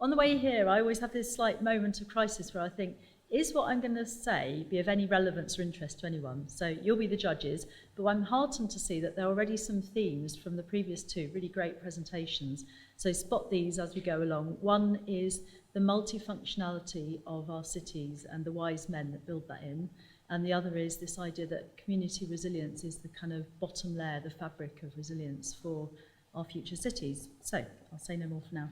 On the way here, I always have this slight moment of crisis where I think, is what I'm going to say be of any relevance or interest to anyone? So you'll be the judges, but I'm heartened to see that there are already some themes from the previous two really great presentations. So spot these as we go along. One is the multifunctionality of our cities and the wise men that build that in. And the other is this idea that community resilience is the kind of bottom layer, the fabric of resilience for our future cities. So I'll say no more for now.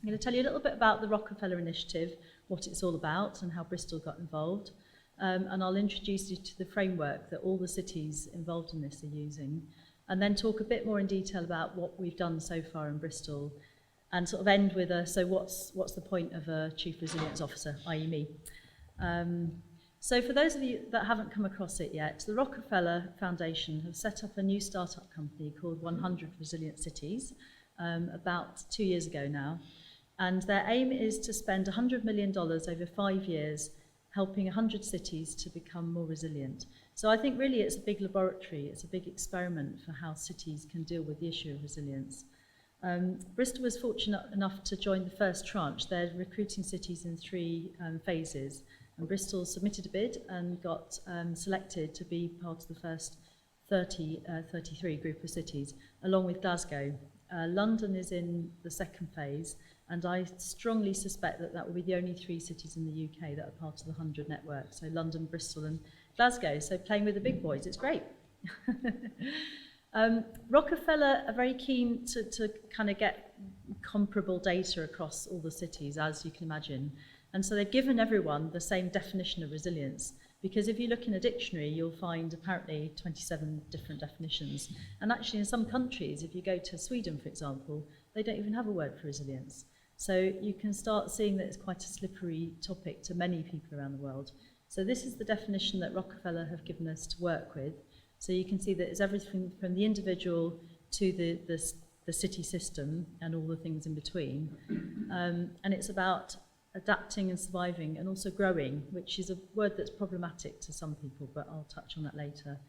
I'm going to tell you a little bit about the Rockefeller Initiative, what it's all about and how Bristol got involved. And I'll introduce you to the framework that all the cities involved in this are using, and then talk a bit more in detail about what we've done so far in Bristol, and sort of end with so what's the point of a Chief Resilience Officer, i.e. me. So for those of you that haven't come across it yet, the Rockefeller Foundation have set up a new startup company called 100 Resilient Cities about 2 years ago now. And their aim is to spend $100 million over 5 years helping 100 cities to become more resilient. So I think really it's a big laboratory, it's a big experiment for how cities can deal with the issue of resilience. Bristol was fortunate enough to join the first tranche. They're recruiting cities in 3 phases. And Bristol submitted a bid and got selected to be part of the first 33 group of cities, along with Glasgow. London is in the second phase, and I strongly suspect that that will be the only 3 cities in the UK that are part of the 100 network. So London, Bristol and Glasgow. So playing with the big boys, it's great. Rockefeller are very keen to kind of get comparable data across all the cities, as you can imagine. And so they've given everyone the same definition of resilience. Because if you look in a dictionary, you'll find apparently 27 different definitions. And actually in some countries, if you go to Sweden, for example, they don't even have a word for resilience. So you can start seeing that it's quite a slippery topic to many people around the world. So this is the definition that Rockefeller have given us to work with. So you can see that it's everything from the individual to the city system and all the things in between. And it's about adapting and surviving and also growing, which is a word that's problematic to some people, but I'll touch on that later.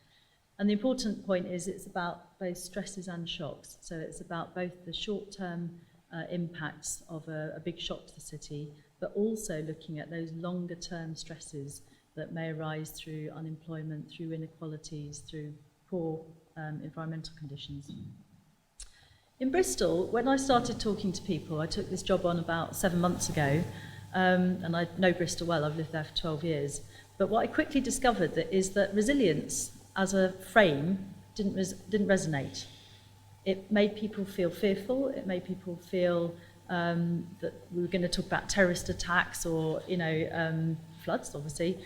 And the important point is it's about both stresses and shocks. So it's about both the short-term impacts of a big shock to the city, but also looking at those longer-term stresses that may arise through unemployment, through inequalities, through poor environmental conditions. In Bristol, when I started talking to people, I took this job on about 7 months ago, and I know Bristol well, I've lived there for 12 years. But what I quickly discovered is that resilience as a frame didn't resonate. It made people feel fearful, it made people feel that we were going to talk about terrorist attacks or, floods, obviously.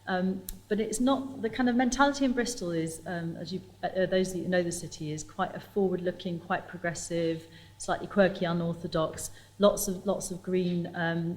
But it's not, the kind of mentality in Bristol is, those that know the city, is quite a forward-looking, quite progressive, slightly quirky, unorthodox, lots of green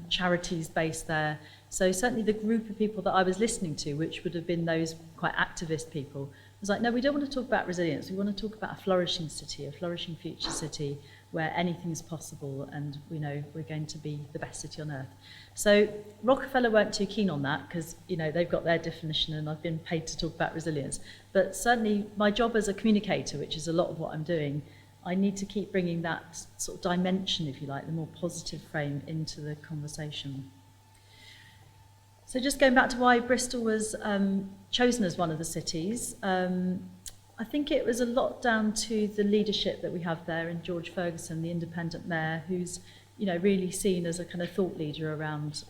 charities based there. So certainly the group of people that I was listening to, which would have been those quite activist people, was like, no, we don't want to talk about resilience, we want to talk about a flourishing city, a flourishing future city, where anything is possible and we know we're going to be the best city on earth. So Rockefeller weren't too keen on that because they've got their definition and I've been paid to talk about resilience. But certainly my job as a communicator, which is a lot of what I'm doing, I need to keep bringing that sort of dimension, if you like, the more positive frame into the conversation. So just going back to why Bristol was chosen as one of the cities, I think it was a lot down to the leadership that we have there in George Ferguson, the independent mayor, who's really seen as a kind of thought leader around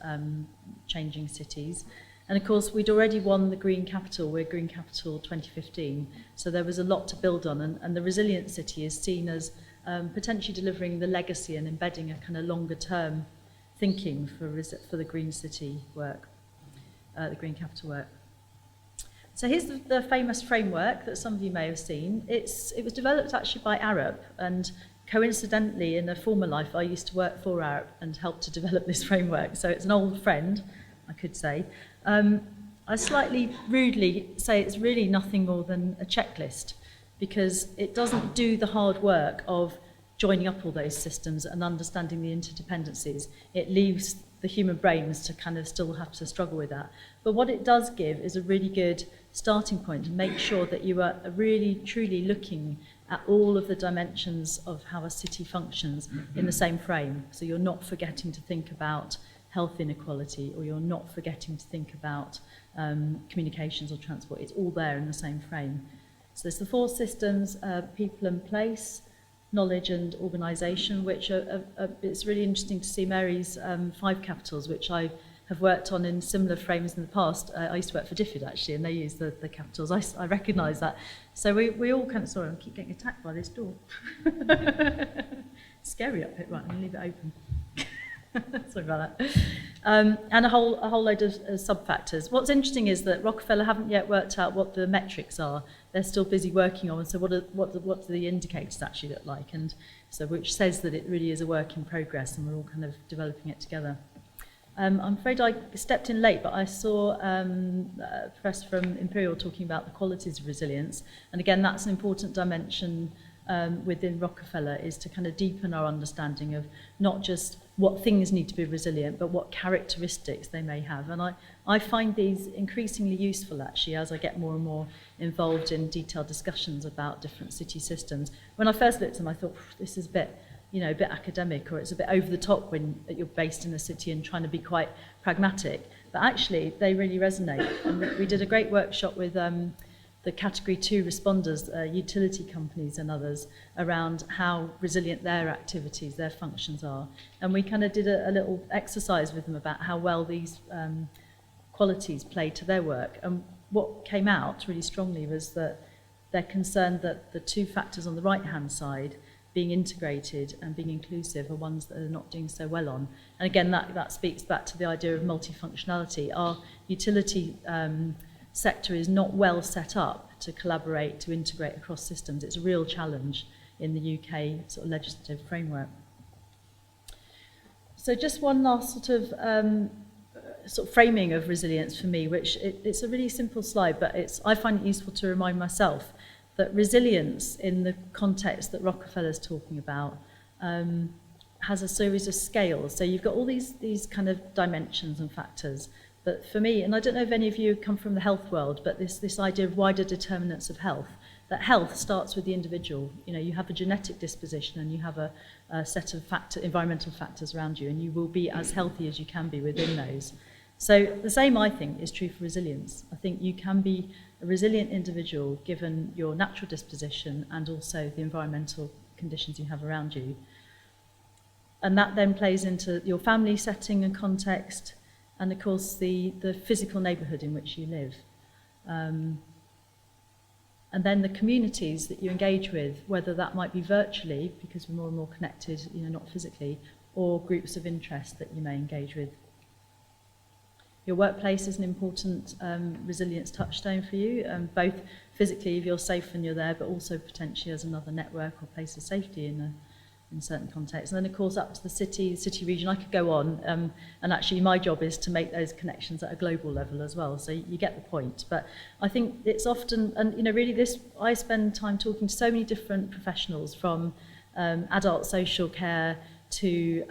changing cities. And of course, we'd already won the Green Capital. We're Green Capital 2015, so there was a lot to build on. And the Resilient City is seen as potentially delivering the legacy and embedding a kind of longer-term thinking for the Green City work, the Green Capital work. So here's the famous framework that some of you may have seen. It was developed actually by Arup, and coincidentally, in a former life, I used to work for Arup and helped to develop this framework. So it's an old friend, I could say. I slightly rudely say it's really nothing more than a checklist, because it doesn't do the hard work of joining up all those systems and understanding the interdependencies. It leaves the human brains to kind of still have to struggle with that. But what it does give is a really good starting point to make sure that you are really truly looking at all of the dimensions of how a city functions in the same frame. So you're not forgetting to think about health inequality, or you're not forgetting to think about communications or transport. It's all there in the same frame. So there's the 4 systems: people and place, knowledge and organisation, which it's really interesting to see Mary's 5 capitals, which I have worked on in similar frames in the past. I used to work for DFID actually, and they use the capitals. I recognise that. So we all kind of, sorry, I keep getting attacked by this door. Scary up here, right, I'm going to leave it open. Sorry about that. And a whole load of sub-factors. What's interesting is that Rockefeller haven't yet worked out what the metrics are. They're still busy working on, so what do the indicators actually look like? And so, which says that it really is a work in progress, and we're all kind of developing it together. I'm afraid I stepped in late, but I saw a press from Imperial talking about the qualities of resilience. And again, that's an important dimension within Rockefeller, is to kind of deepen our understanding of not just what things need to be resilient, but what characteristics they may have. And I find these increasingly useful, actually, as I get more and more involved in detailed discussions about different city systems. When I first looked at them, I thought, this is a bit academic, or it's a bit over the top when you're based in a city and trying to be quite pragmatic. But actually, they really resonate. And we did a great workshop with the Category 2 responders, utility companies and others, around how resilient their activities, their functions are. And we kind of did a little exercise with them about how well these qualities play to their work. And what came out really strongly was that they're concerned that the 2 factors on the right-hand side, being integrated and being inclusive, are ones that they're not doing so well on. And again, that speaks back to the idea of multifunctionality. Our utility sector is not well set up to collaborate, to integrate across systems. It's a real challenge in the UK sort of legislative framework. So just one last sort of framing of resilience for me, which it's a really simple slide, but I find it useful to remind myself that resilience in the context that Rockefeller's talking about has a series of scales. So you've got all these kind of dimensions and factors. But for me, and I don't know if any of you come from the health world, but this idea of wider determinants of health, that health starts with the individual. You know, you have a genetic disposition and you have a set of environmental factors around you, and you will be as healthy as you can be within those. So the same, I think, is true for resilience. I think you can be a resilient individual given your natural disposition and also the environmental conditions you have around you. And that then plays into your family setting and context, and of course the physical neighbourhood in which you live. And then the communities that you engage with, whether that might be virtually, because we're more and more connected, you know, not physically, or groups of interest that you may engage with. Your workplace is an important resilience touchstone for you, both physically if you're safe and you're there, but also potentially as another network or place of safety in certain contexts. And then of course up to the city region, I could go on, and actually my job is to make those connections at a global level as well, so you get the point. But I think it's often, and you know, really I spend time talking to so many different professionals, from adult social care to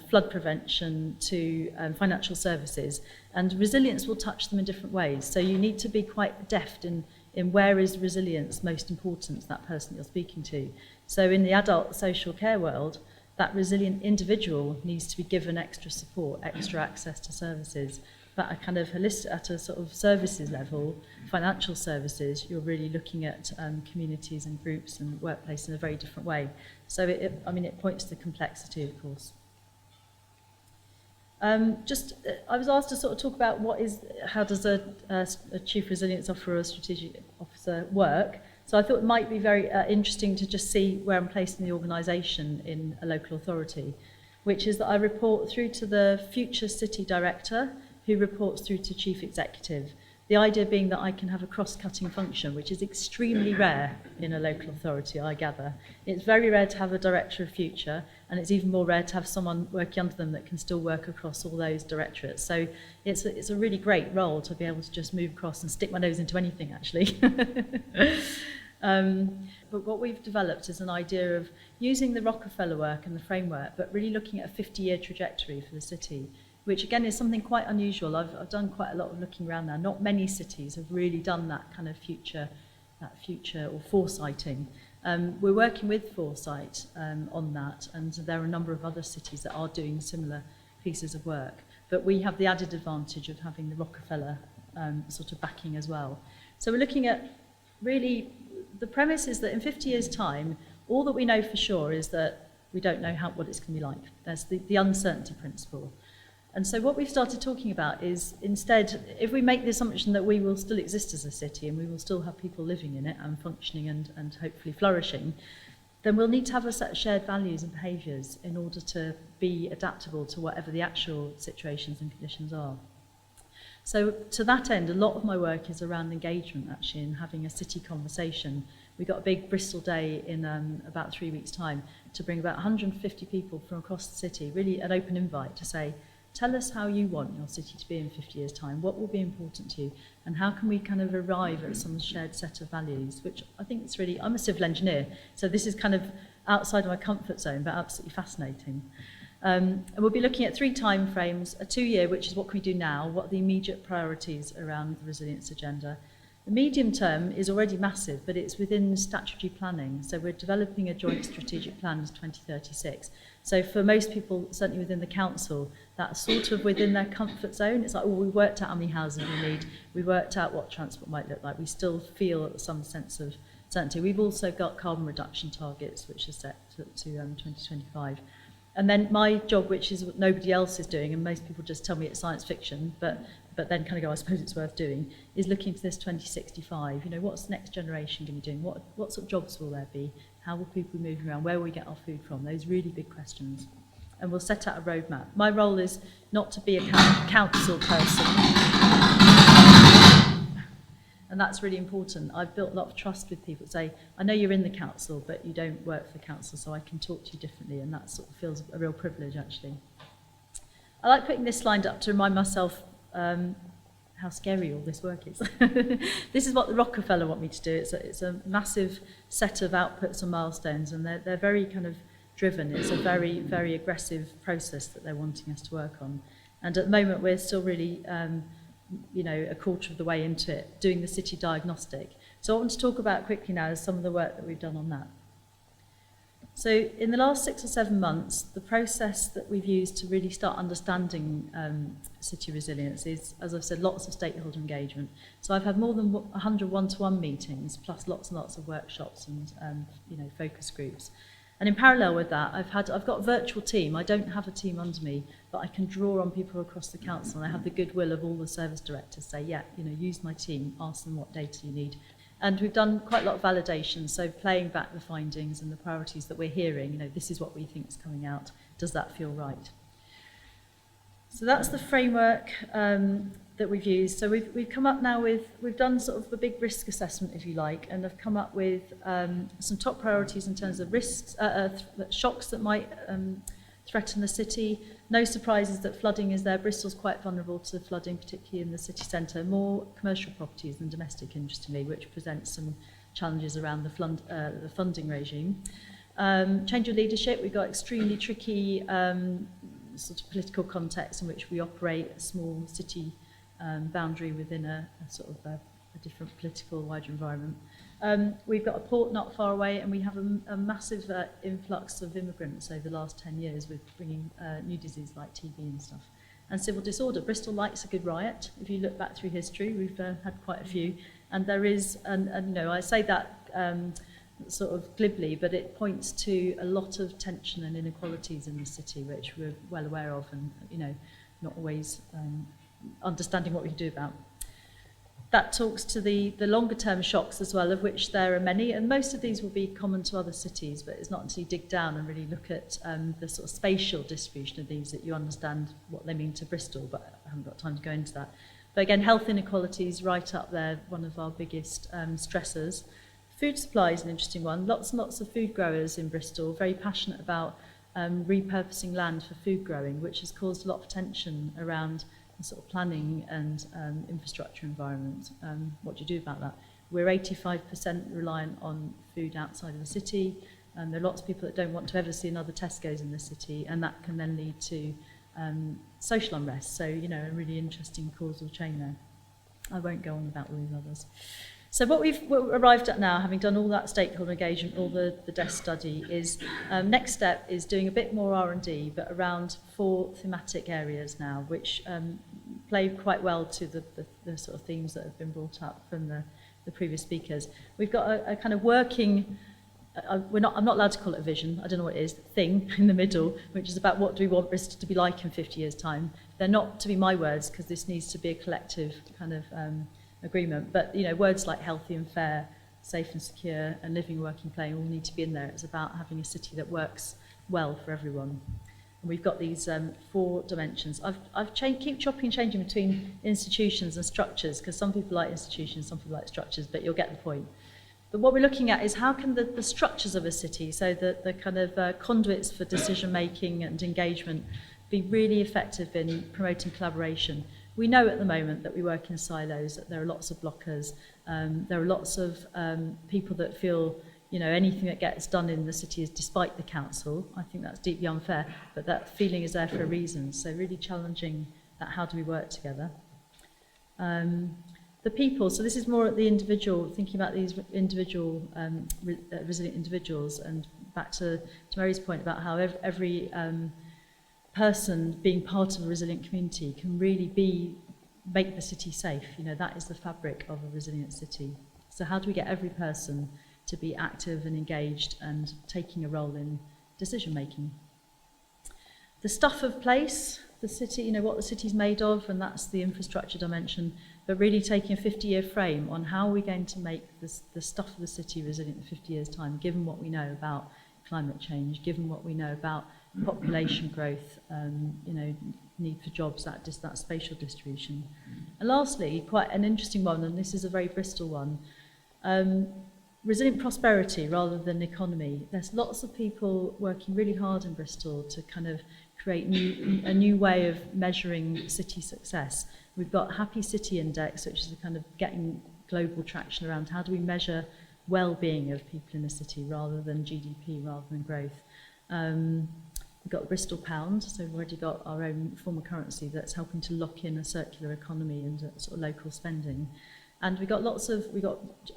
flood prevention to financial services, and resilience will touch them in different ways. So you need to be quite deft in where is resilience most important to that person you're speaking to. So in the adult social care world, that resilient individual needs to be given extra support, extra access to services. But a kind of holistic, at a sort of services level, financial services, you're really looking at communities and groups and workplace in a very different way. So it points to the complexity, of course. I was asked to sort of talk about how does a chief resilience officer or a strategic officer work. So I thought it might be very interesting to just see where I'm placed in the organisation in a local authority, which is that I report through to the future city director, who reports through to chief executive. The idea being that I can have a cross-cutting function, which is extremely rare in a local authority, I gather. It's very rare to have a director of future, and it's even more rare to have someone working under them that can still work across all those directorates. So it's a really great role to be able to just move across and stick my nose into anything, actually. But what we've developed is an idea of using the Rockefeller work and the framework, but really looking at a 50-year trajectory for the city, which again is something quite unusual. I've done quite a lot of looking around now. Not many cities have really done that kind of future or foresighting. We're working with Foresight on that, and there are a number of other cities that are doing similar pieces of work. But we have the added advantage of having the Rockefeller sort of backing as well. So we're looking at really, the premise is that in 50 years' time, all that we know for sure is that we don't know what it's going to be like. There's the uncertainty principle. And so what we've started talking about is, instead, if we make the assumption that we will still exist as a city and we will still have people living in it and functioning and hopefully flourishing, then we'll need to have a set of shared values and behaviours in order to be adaptable to whatever the actual situations and conditions are. So to that end, a lot of my work is around engagement, actually, and having a city conversation. We've got a big Bristol Day in about 3 weeks' time to bring about 150 people from across the city, really an open invite to say, tell us how you want your city to be in 50 years' time, what will be important to you, and how can we kind of arrive at some shared set of values, which I think is really, I'm a civil engineer, so this is kind of outside of my comfort zone, but absolutely fascinating. And we'll be looking at 3 time frames, a 2-year, which is what can we do now, what are the immediate priorities around the resilience agenda. The medium term is already massive, but it's within statutory planning. So we're developing a joint strategic plan to 2036. So for most people, certainly within the council, that's sort of within their comfort zone. It's like, oh, we worked out how many houses we need. We worked out what transport might look like. We still feel some sense of certainty. We've also got carbon reduction targets, which are set to 2025. And then my job, which is what nobody else is doing, and most people just tell me it's science fiction, but then kind of go, I suppose it's worth doing, is looking to this 2065. You know, what's the next generation going to be doing? What sort of jobs will there be? How will people be moving around? Where will we get our food from? Those really big questions. And we'll set out a roadmap. My role is not to be a council person. And that's really important. I've built a lot of trust with people. Say, I know you're in the council, but you don't work for the council, so I can talk to you differently, and that sort of feels a real privilege, actually. I like putting this slide up to remind myself how scary all this work is. This is what the Rockefeller want me to do. It's a massive set of outputs and milestones, and they're very kind of driven. It's a very, very aggressive process that they're wanting us to work on. And at the moment, we're still really a quarter of the way into it, doing the city diagnostic. So I want to talk about quickly now some of the work that we've done on that. So in the last 6 or 7 months, the process that we've used to really start understanding city resilience is, as I've said, lots of stakeholder engagement. So I've had more than 100 one-to-one meetings, plus lots and lots of workshops and focus groups. And in parallel with that, I've got a virtual team. I don't have a team under me, but I can draw on people across the council, and I have the goodwill of all the service directors say, yeah, use my team, ask them what data you need. And we've done quite a lot of validation, so playing back the findings and the priorities that we're hearing, this is what we think is coming out. Does that feel right? So that's the framework that we've used. So we've come up now with, we've done sort of a big risk assessment, if you like, and have come up with some top priorities in terms of risks, shocks that might threaten the city. No surprises that flooding is there. Bristol's quite vulnerable to flooding, particularly in the city centre. More commercial properties than domestic, interestingly, which presents some challenges around the funding regime. Change of leadership. We've got extremely tricky sort of political context in which we operate, a small city boundary within a sort of a different political, wider environment. We've got a port not far away, and we have a massive influx of immigrants over the last 10 years with bringing new disease like TB and stuff. And civil disorder. Bristol likes a good riot. If you look back through history, we've had quite a few. And there is, and I say that sort of glibly, but it points to a lot of tension and inequalities in the city, which we're well aware of, and not always understanding what we can do about. That talks to the longer term shocks as well, of which there are many, and most of these will be common to other cities, but it's not until you dig down and really look at the sort of spatial distribution of these that you understand what they mean to Bristol, but I haven't got time to go into that. But again, health inequalities right up there, one of our biggest stressors. Food supply is an interesting one. Lots and lots of food growers in Bristol, very passionate about repurposing land for food growing, which has caused a lot of tension around the sort of planning and infrastructure environment. What do you do about that? We're 85% reliant on food outside of the city, and there are lots of people that don't want to ever see another Tesco's in the city, and that can then lead to social unrest. So, a really interesting causal chain there. I won't go on about all these others. So what we've arrived at now, having done all that stakeholder engagement, all the desk study, is next step is doing a bit more R&D, but around 4 thematic areas now, which play quite well to the sort of themes that have been brought up from the previous speakers. We've got a kind of working, I'm not allowed to call it a vision, I don't know what it is, thing in the middle, which is about what do we want Bristol to be like in 50 years' time. They're not to be my words, because this needs to be a collective kind of agreement, but words like healthy and fair, safe and secure, and living, working, playing all need to be in there. It's about having a city that works well for everyone. And we've got these 4 dimensions. I've keep chopping and changing between institutions and structures, because some people like institutions, some people like structures, but you'll get the point. But what we're looking at is how can the structures of a city, so the kind of conduits for decision making and engagement, be really effective in promoting collaboration. We know at the moment that we work in silos, that there are lots of blockers, there are lots of people that feel anything that gets done in the city is despite the council. I think that's deeply unfair, but that feeling is there for a reason. So really challenging that, how do we work together? The people, so this is more at the individual, thinking about these individual, resilient individuals, and back to Mary's point about how every person being part of a resilient community can really make the city safe. That is the fabric of a resilient city. So how do we get every person to be active and engaged and taking a role in decision making? The stuff of place, the city, what the city's made of, and that's the infrastructure dimension, but really taking a 50-year frame on how are we going to make the stuff of the city resilient in 50 years' time, given what we know about climate change, given what we know about population growth, need for jobs, that spatial distribution. And lastly, quite an interesting one, and this is a very Bristol one, resilient prosperity rather than economy. There's lots of people working really hard in Bristol to kind of create a new way of measuring city success. We've got Happy City Index, which is a kind of getting global traction around how do we measure well-being of people in the city rather than GDP, rather than growth. We've got the Bristol pound, so we've already got our own form of currency that's helping to lock in a circular economy and sort of local spending. And we've got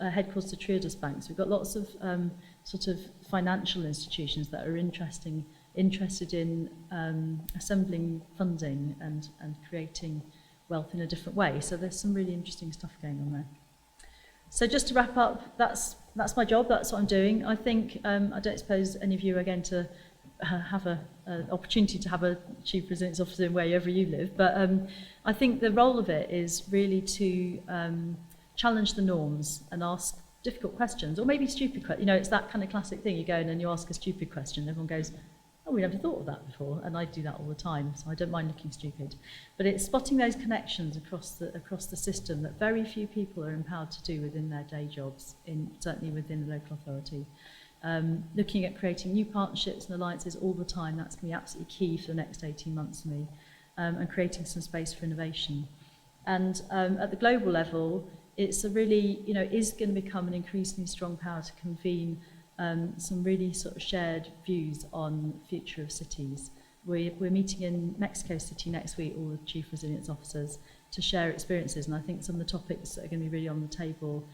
headquarters to Triodos banks. We've got lots of sort of financial institutions that are interested in assembling funding and creating wealth in a different way. So there's some really interesting stuff going on there. So just to wrap up, that's my job, that's what I'm doing. I think, I don't suppose any of you are going to have an opportunity to have a Chief Resilience Officer wherever you live, but I think the role of it is really to challenge the norms and ask difficult questions, or maybe stupid questions. It's that kind of classic thing, you go in and you ask a stupid question, and everyone goes, oh, we never thought of that before, and I do that all the time, so I don't mind looking stupid. But it's spotting those connections across the system that very few people are empowered to do within their day jobs, certainly within the local authority. Looking at creating new partnerships and alliances all the time, that's going to be absolutely key for the next 18 months for me, and creating some space for innovation. And at the global level, it's a really, is going to become an increasingly strong power to convene some really sort of shared views on the future of cities. We're meeting in Mexico City next week, all the Chief Resilience Officers, to share experiences, and I think some of the topics that are going to be really on the table,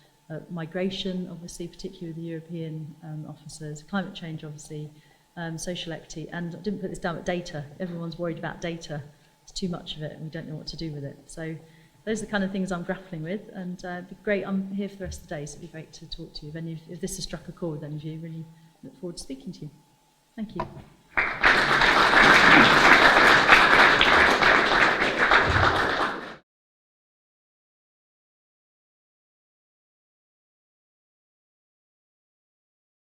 migration, obviously, particularly with the European officers, climate change, obviously, social equity, and I didn't put this down, but data. Everyone's worried about data. It's too much of it, and we don't know what to do with it. So those are the kind of things I'm grappling with, and it'd be great. I'm here for the rest of the day, so it'd be great to talk to you. If this has struck a chord with any of you, really look forward to speaking to you. Thank you.